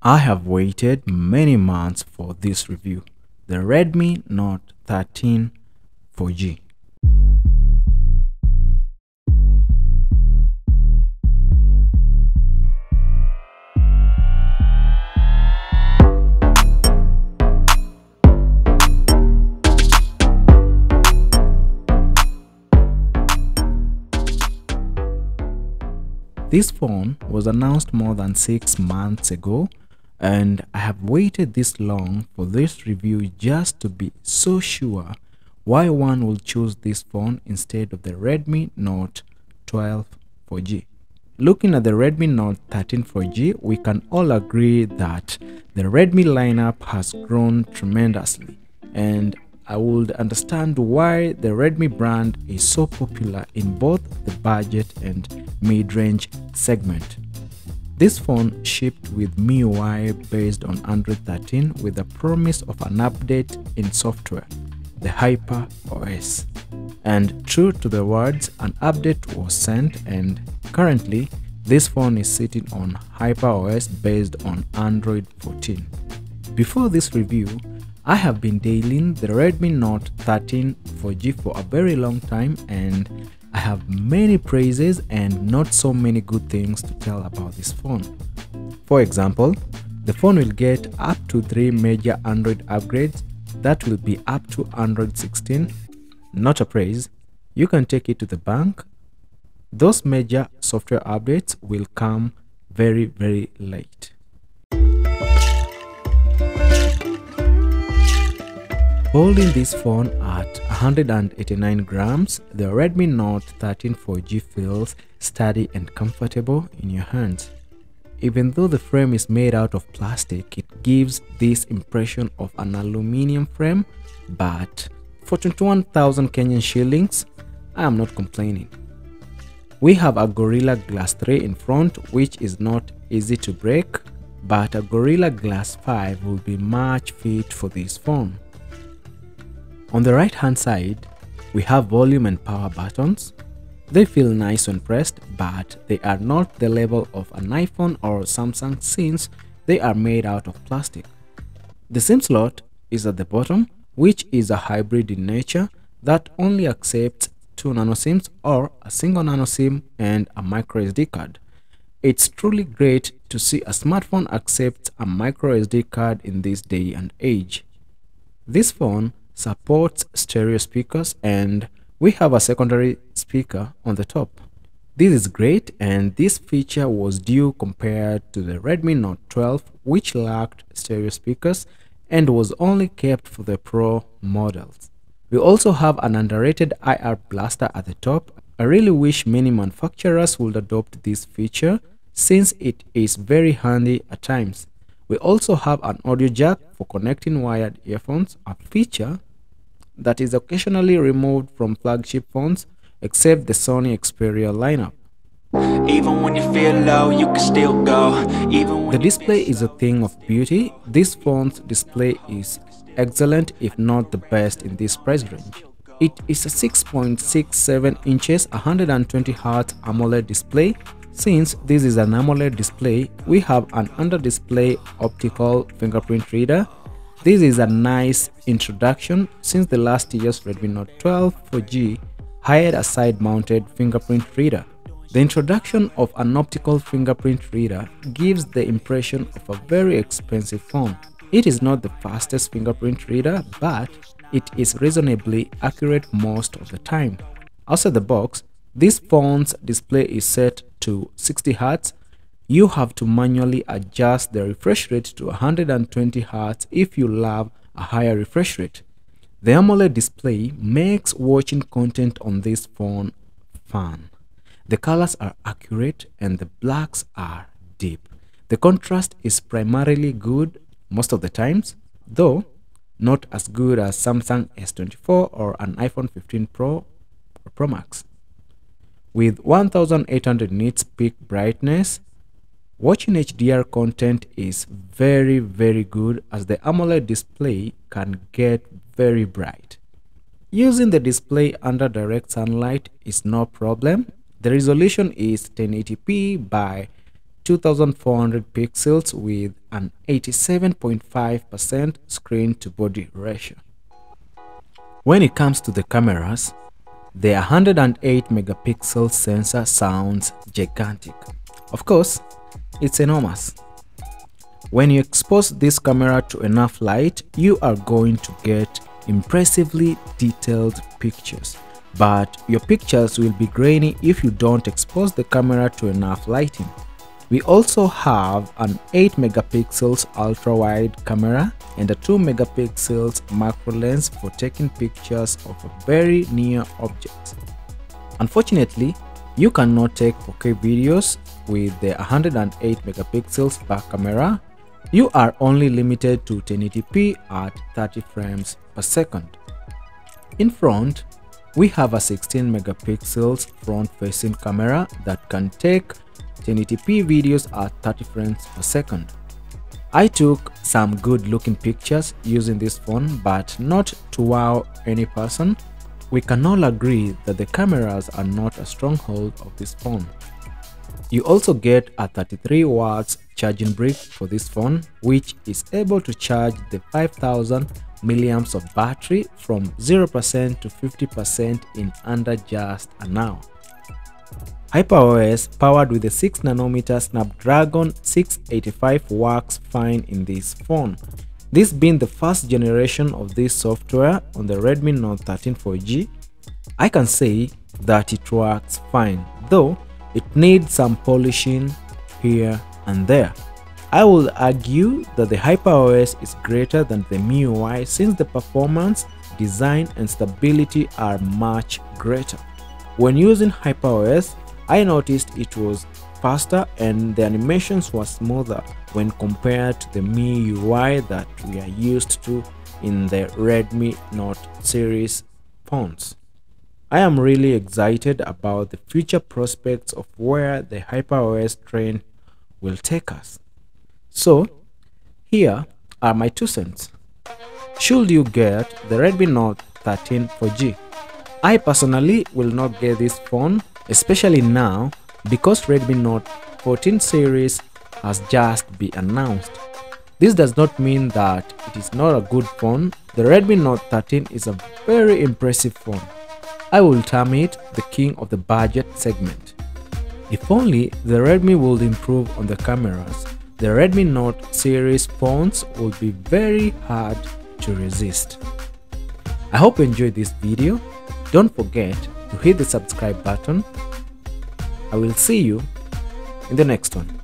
I have waited many months for this review, the Redmi Note 13 4G. This phone was announced more than 6 months ago, and I have waited this long for this review just to be so sure why one will choose this phone instead of the Redmi Note 12 4G. Looking at the Redmi Note 13 4G, we can all agree that the Redmi lineup has grown tremendously, and I would understand why the Redmi brand is so popular in both the budget and mid-range segment. This phone shipped with MIUI based on Android 13 with the promise of an update in software, the Hyper OS. And true to the words, an update was sent, and currently this phone is sitting on Hyper OS based on Android 14. Before this review, I have been dealing the Redmi Note 13 4G for a very long time, and I have many praises and not so many good things to tell about this phone. For example, the phone will get up to 3 major Android upgrades that will be up to Android 16. Not a praise, you can take it to the bank. Those major software updates will come very late. Holding this phone at 189 grams, the Redmi Note 13 4G feels sturdy and comfortable in your hands. Even though the frame is made out of plastic, it gives this impression of an aluminium frame, but for 21,000 Kenyan shillings, I am not complaining. We have a Gorilla Glass 3 in front, which is not easy to break, but a Gorilla Glass 5 will be much fit for this phone. On the right hand side, we have volume and power buttons. They feel nice when pressed, but they are not the level of an iPhone or Samsung since they are made out of plastic. The SIM slot is at the bottom, which is a hybrid in nature that only accepts 2 nano SIMs or a single nano SIM and a micro SD card. It's truly great to see a smartphone accept a micro SD card in this day and age. This phone supports stereo speakers, and we have a secondary speaker on the top. This is great, and this feature was due compared to the Redmi Note 12, which lacked stereo speakers and was only kept for the Pro models. We also have an underrated IR blaster at the top. I really wish many manufacturers would adopt this feature since it is very handy at times. We also have an audio jack for connecting wired earphones, a feature that is occasionally removed from flagship phones except the Sony Xperia lineup. Even when you feel low, you can still go. The display is a thing of beauty. This phone's display is excellent, if not the best in this price range. It is a 6.67 inches 120 Hz AMOLED display. Since this is an AMOLED display, we have an under-display optical fingerprint reader. This is a nice introduction since the last year's Redmi Note 12 4G had a side-mounted fingerprint reader. The introduction of an optical fingerprint reader gives the impression of a very expensive phone. It is not the fastest fingerprint reader, but it is reasonably accurate most of the time. Outside the box, this phone's display is set to 60 Hz. You have to manually adjust the refresh rate to 120 Hz if you love a higher refresh rate. The AMOLED display makes watching content on this phone fun. The colors are accurate and the blacks are deep. The contrast is primarily good most of the times, though not as good as Samsung S24 or an iPhone 15 Pro or Pro Max. With 1800 nits peak brightness, watching HDR content is very good as the AMOLED display can get very bright. Using the display under direct sunlight is no problem. The resolution is 1080p by 2400 pixels with an 87.5% screen to body ratio. When it comes to the cameras, the 108 megapixel sensor sounds gigantic. Of course, it's enormous. When you expose this camera to enough light, you are going to get impressively detailed pictures. But your pictures will be grainy if you don't expose the camera to enough lighting. We also have an 8 megapixels ultra-wide camera and a 2 megapixels macro lens for taking pictures of very near objects. Unfortunately, you cannot take 4K videos with the 108 megapixels per camera. You are only limited to 1080p at 30 frames per second. In front, we have a 16 megapixels front-facing camera that can take 1080p videos at 30 frames per second. I took some good-looking pictures using this phone, but not to wow any person. We can all agree that the cameras are not a stronghold of this phone. You also get a 33 watts charging brick for this phone, which is able to charge the 5000 milliamps of battery from 0% to 50% in under just an hour. HyperOS powered with the 6nm Snapdragon 685 works fine in this phone. This being the first generation of this software on the Redmi Note 13 4G, I can say that it works fine, though it needs some polishing here and there. I will argue that the HyperOS is greater than the MIUI since the performance, design and stability are much greater. When using HyperOS, I noticed it was faster and the animations were smoother when compared to the MIUI that we are used to in the Redmi Note series phones. I am really excited about the future prospects of where the HyperOS trend will take us. So, here are my 2 cents. Should you get the Redmi Note 13 4G? I personally will not get this phone, especially now because Redmi Note 14 series has just been announced. This does not mean that it is not a good phone. The Redmi Note 13 is a very impressive phone. I will term it the king of the budget segment. If only the Redmi would improve on the cameras, the Redmi Note series phones will be very hard to resist. I hope you enjoyed this video. Don't forget to hit the subscribe button. I will see you in the next one.